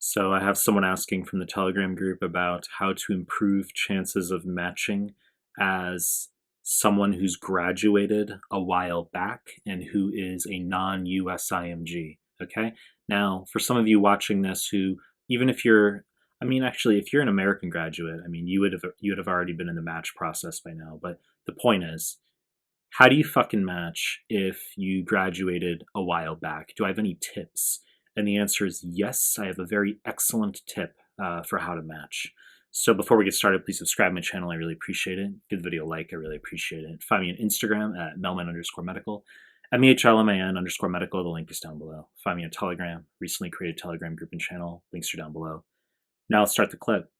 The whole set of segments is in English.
So I have someone asking from the Telegram group about how to improve chances of matching as someone who's graduated a while back and who is a non-USIMG. Okay. Now, for some of you watching this who, even if you're, actually, if you're an American graduate, you would have already been in the match process by now. But the point is, how do you fucking match if you graduated a while back? Do I have any tips? And the answer is yes, I have a very excellent tip for how to match. So before we get started, please subscribe to my channel. I really appreciate it. Give the video a like. I really appreciate it. Find me on Instagram at Mehlman_medical, MEHLMAN_medical. The link is down below. Find me on Telegram. Recently created a Telegram group and channel. Links are down below. Now let's start the clip.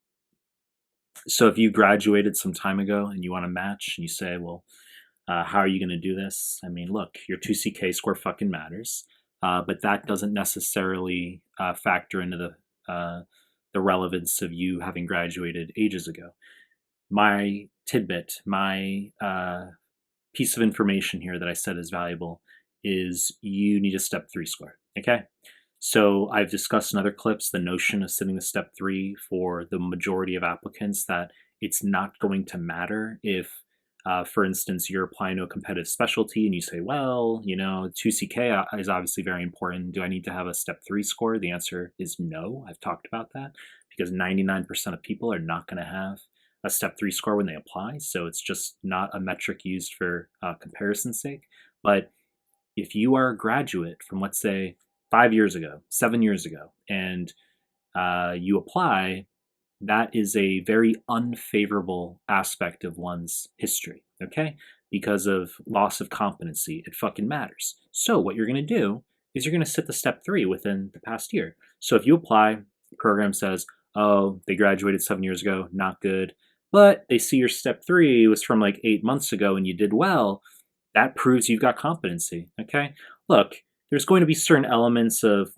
So if you graduated some time ago and you want to match and you say, well, how are you going to do this? I mean, look, your 2CK score fucking matters, but that doesn't necessarily factor into the relevance of you having graduated ages ago. My tidbit, my piece of information here that I said is valuable is you need a step 3 score, okay? So I've discussed in other clips the notion of sitting the step 3 for the majority of applicants, that it's not going to matter if for instance, you're applying to a competitive specialty and you say, well, 2CK is obviously very important. Do I need to have a step 3 score? The answer is no. I've talked about that because 99% of people are not going to have a step 3 score when they apply. So it's just not a metric used for comparison's sake. But if you are a graduate from, let's say, 5 years ago, 7 years ago, and you apply, that is a very unfavorable aspect of one's history, okay? Because of loss of competency, it fucking matters. So what you're gonna do is you're gonna sit the step 3 within the past year. So if you apply, the program says, oh, they graduated 7 years ago, not good, but they see your step 3 was from like 8 months ago and you did well, that proves you've got competency, okay? Look, there's going to be certain elements of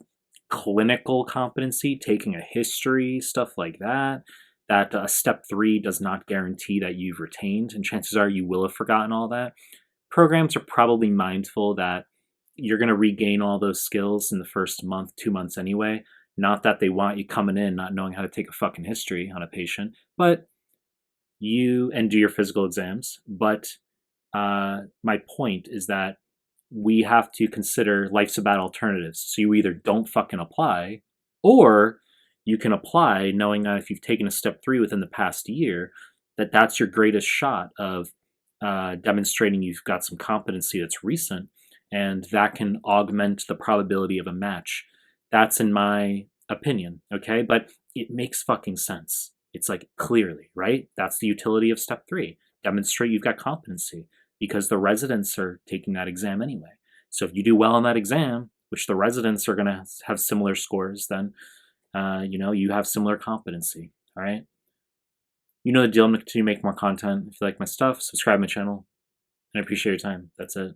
clinical competency, taking a history, stuff like that, that step 3 does not guarantee that you've retained, and chances are you will have forgotten all that. Programs are probably mindful that you're going to regain all those skills in the first month, 2 months anyway. Not that they want you coming in not knowing how to take a fucking history on a patient, but and do your physical exams. But my point is that we have to consider life's about alternatives. So you either don't fucking apply, or you can apply knowing that if you've taken a step 3 within the past year, that's your greatest shot of demonstrating you've got some competency that's recent, and that can augment the probability of a match. That's in my opinion, okay? But it makes fucking sense. It's like, clearly, right? That's the utility of step 3. Demonstrate you've got competency, because the residents are taking that exam anyway. So if you do well on that exam, which the residents are going to have similar scores, then you have similar competency. All right. You know the deal. I'm going to continue to make more content. If you like my stuff, subscribe to my channel, and I appreciate your time. That's it.